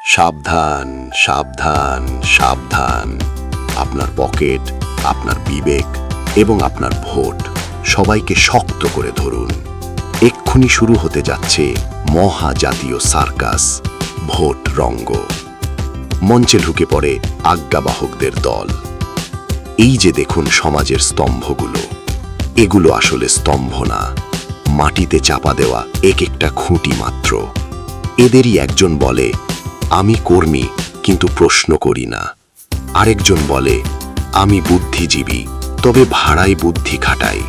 সাবধান, সাবধান, সাবধান। আপনার পকেট, আপনার বিবেক এবং আপনার ভোট সবাইকে শক্ত করে ধরুন। এক্ষুনি শুরু হতে যাচ্ছে মহাজাতীয় সার্কাস, ভোট রঙ্গ। মঞ্চে ঢুকে পড়ে আজ্ঞাবাহকদের দল। এই যে দেখুন সমাজের স্তম্ভগুলো, এগুলো আসলে স্তম্ভ না, মাটিতে চাপা দেওয়া এক একটা খুঁটি মাত্র। এদেরই একজন বলে, আমি কর্মী কিন্তু প্রশ্ন করি না। আরেকজন বলে, আমি বুদ্ধিজীবী তবে ভাড়ায় বুদ্ধি খাটাই।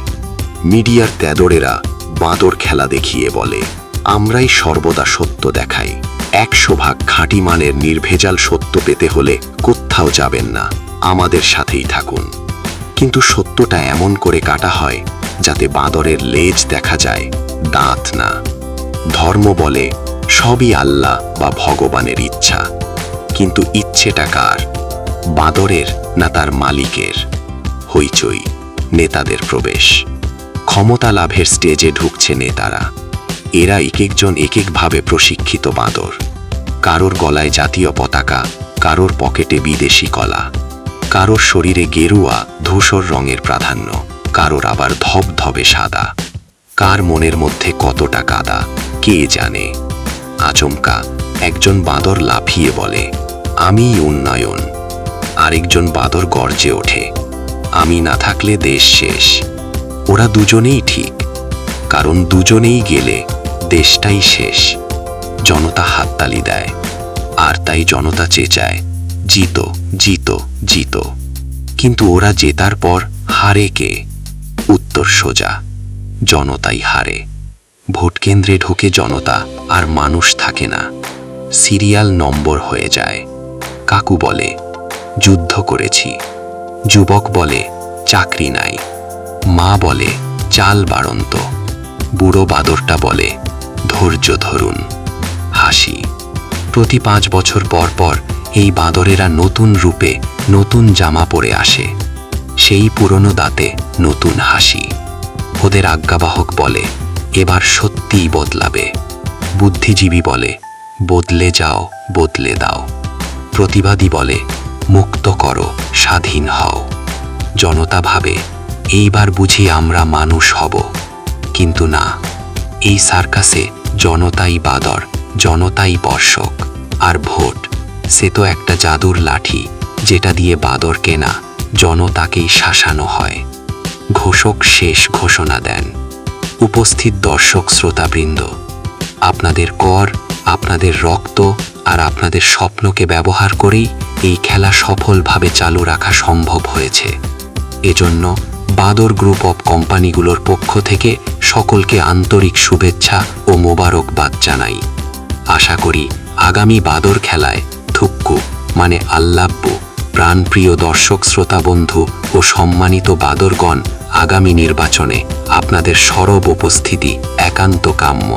মিডিয়ার তেদরেরা বাঁদর খেলা দেখিয়ে বলে, আমরাই সর্বদা সত্য দেখাই। 100% খাঁটি মানের নির্ভেজাল সত্য পেতে হলে কোথাও যাবেন না, আমাদের সাথেই থাকুন। কিন্তু সত্যটা এমন করে কাটা হয় যাতে বাঁদরের লেজ দেখা যায়, দাঁত না। ধর্ম বলে সবই আল্লাহ বা ভগবানের ইচ্ছা, কিন্তু ইচ্ছেটা কার? বাঁদরের না তার মালিকের? হইচই, নেতাদের প্রবেশ। ক্ষমতা লাভের স্টেজে ঢুকছে নেতারা। এরা এক একজন এক একভাবে প্রশিক্ষিত বাঁদর। কারোর গলায় জাতীয় পতাকা, কারোর পকেটে বিদেশি কলা, কারোর শরীরে গেরুয়া ধূসর রঙের প্রাধান্য, কারোর আবার ধবধবে সাদা। কার মনের মধ্যে কতটা কাদা কে জানে। আচমকা একজন বাঁদর লাফিয়ে বলে, আমিই উন্নয়ন। আরেকজন বাঁদর গর্জে ওঠে, আমি না থাকলে দেশ শেষ। ওরা দুজনেই ঠিক, কারণ দুজনেই গেলে দেশটাই শেষ। জনতা হাততালি দেয়, আর তাই জনতা চেঁচায়, জিতো, জিতো, জিতো। কিন্তু ওরা জেতার পর হারে কে? উত্তর সোজা, জনতাই হারে। ভোট কেন্দ্রে ঢোকে জনতা, আর মানুষ থাকে না। সিরিয়াল নম্বর হয়ে যায়। কাকু বলে, যুদ্ধ করেছি। যুবক বলে, চাকরি নাই। মা বলে, চাল বাড়ন্ত। বুড়ো বাঁদরটা বলে, ধৈর্য ধরুন। হাসি। প্রতি 5 বছর পর পর এই বাঁদরেরা নতুন রূপে নতুন জামা পরে আসে। সেই পুরনো দাঁতে নতুন হাসি। ওদের আজ্ঞাবাহক বলে, এবার সত্যিই বদলাবে। বুদ্ধিজীবী বলে, বদলে যাও, বদলে দাও। প্রতিবাদী বলে, মুক্ত করো, স্বাধীন হও। জনতা ভাবে, এইবার বুঝি আমরা মানুষ হব। কিন্তু না, এই সার্কাসে জনতাই বাঁদর, জনতাই বর্ষক। আর ভোট, সে তো একটা জাদুর লাঠি, যেটা দিয়ে বাঁদরকে না, জনতাকেই শাসানো হয়। ঘোষক শেষ ঘোষণা দেন, উপস্থিত দর্শক শ্রোতাবৃন্দ, আপনাদের কর, আপনাদের রক্ত আর আপনাদের স্বপ্নকে ব্যবহার করেই এই খেলা সফলভাবে চালু রাখা সম্ভব হয়েছে। এজন্য বাঁদর গ্রুপ অফ কোম্পানিগুলোর পক্ষ থেকে সকলকে আন্তরিক শুভেচ্ছা ও মোবারকবাদ জানাই। আশা করি আগামী বাঁদর খেলায় থুক্কু মানে আল্লাব্বু প্রাণপ্রিয় দর্শক শ্রোতা বন্ধু ও সম্মানিত বাঁদরগণ, আগামী নির্বাচনে আপনাদের সরব উপস্থিতি একান্ত কাম্য।